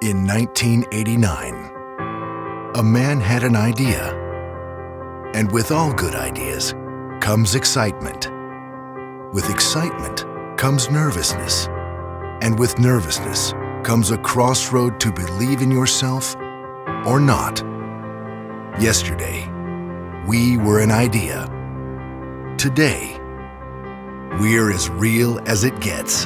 In 1989, a man had an idea. And with all good ideas comes excitement. With excitement comes nervousness. And with nervousness comes a crossroad to believe in yourself or not. Yesterday, we were an idea. Today, we're as real as it gets.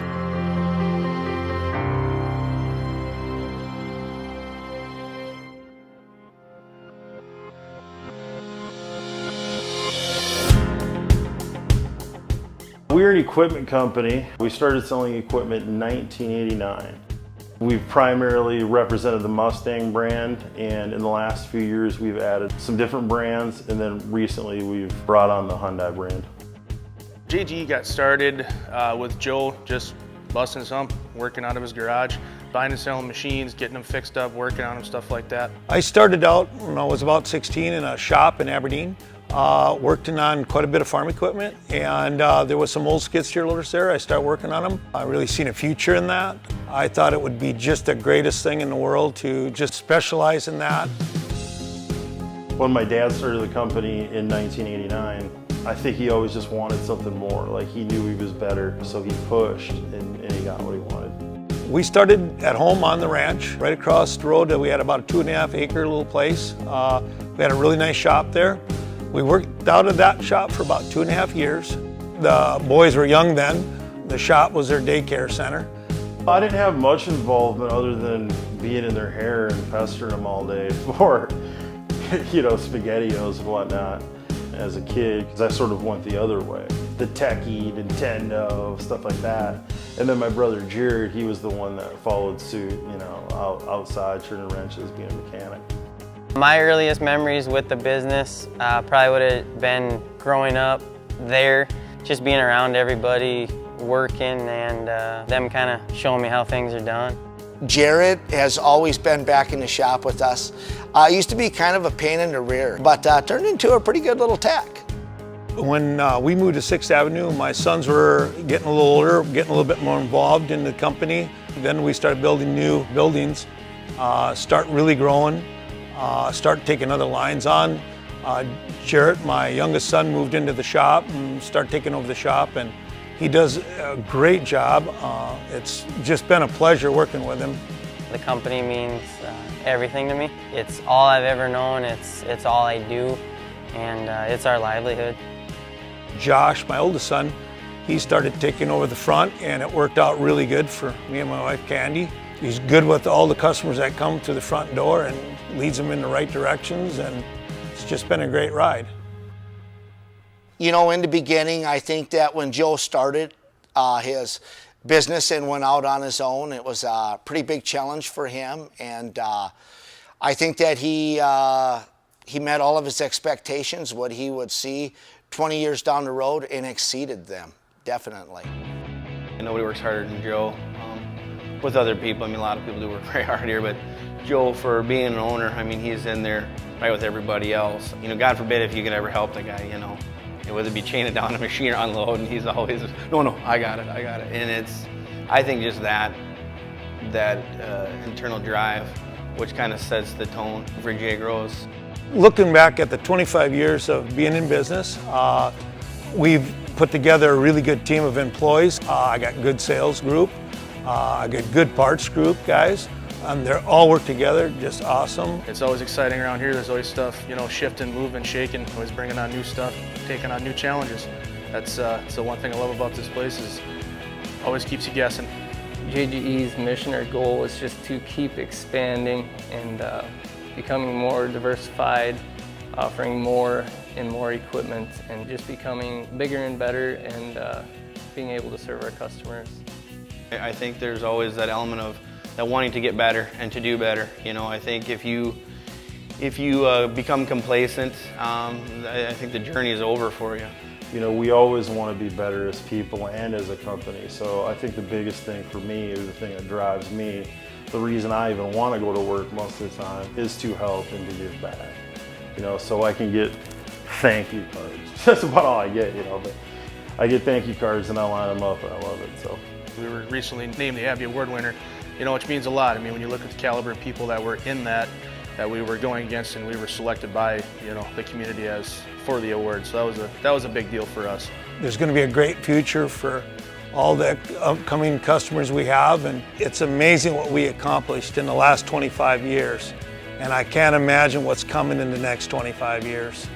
We're an equipment company. We started selling equipment in 1989. We've primarily represented the Mustang brand, and in the last few years we've added some different brands, and then recently we've brought on the Hyundai brand. JGE got started with Joe just busting some, working out of his garage, buying and selling machines, getting them fixed up, working on them, stuff like that. I started out when I was about 16 in a shop in Aberdeen. Working on quite a bit of farm equipment, and there was some old skid steer loaders there. I started working on them. I really seen a future in that. I thought it would be just the greatest thing in the world to just specialize in that. When my dad started the company in 1989, I think he always just wanted something more. Like, he knew he was better, so he pushed and he got what he wanted. We started at home on the ranch, right across the road. We had about a 2.5 acre little place. We had a really nice shop there. We worked out of that shop for about 2.5 years. The boys were young then. The shop was their daycare center. I didn't have much involvement other than being in their hair and pestering them all day for, SpaghettiOs and whatnot as a kid, because I sort of went the other way. The techie, Nintendo, stuff like that. And then my brother Jared, he was the one that followed suit, outside turning wrenches, being a mechanic. My earliest memories with the business probably would have been growing up there, just being around everybody, working, and them kind of showing me how things are done. Jared has always been back in the shop with us. Used to be kind of a pain in the rear, but turned into a pretty good little tech. When we moved to 6th Avenue, my sons were getting a little older, getting a little bit more involved in the company. Then we started building new buildings, start really growing. Start taking other lines on. Jarrett, my youngest son, moved into the shop and started taking over the shop, and he does a great job. It's just been a pleasure working with him. The company means everything to me. It's all I've ever known, it's all I do, and it's our livelihood. Josh, my oldest son, he started taking over the front, and it worked out really good for me and my wife, Candy. He's good with all the customers that come to the front door and leads them in the right directions, and it's just been a great ride. In the beginning, I think that when Joe started his business and went out on his own, it was a pretty big challenge for him, and I think that he met all of his expectations, what he would see 20 years down the road, and exceeded them, definitely. Nobody works harder than Joe. With other people, a lot of people do work very hard here, but Joe, for being an owner, he's in there right with everybody else. God forbid if you could ever help the guy, whether it be chaining down a machine or unloading, he's always, no, I got it. And I think just that internal drive, which kind of sets the tone for Jay Gross. Looking back at the 25 years of being in business, we've put together a really good team of employees. I got good sales group. I got good parts group guys, and they all work together, just awesome. It's always exciting around here. There's always stuff, shifting, moving, shaking, always bringing on new stuff, taking on new challenges. That's the one thing I love about this place is always keeps you guessing. JGE's mission or goal is just to keep expanding and becoming more diversified, offering more and more equipment, and just becoming bigger and better, and being able to serve our customers. I think there's always that element of that wanting to get better and to do better. I think if you become complacent, I think the journey is over for you. We always want to be better as people and as a company. So I think the biggest thing for me, or the thing that drives me, the reason I even want to go to work most of the time, is to help and to give back. So I can get thank you cards. That's about all I get, but I get thank you cards and I line them up and I love it. So we were recently named the Abby Award winner you know, which means a lot. I mean, when you look at the caliber of people that were in that we were going against, and we were selected by, you know, the community for the award. So that was a big deal for us. There's going to be a great future for all the upcoming customers we have, and it's amazing what we accomplished in the last 25 years. And I can't imagine what's coming in the next 25 years.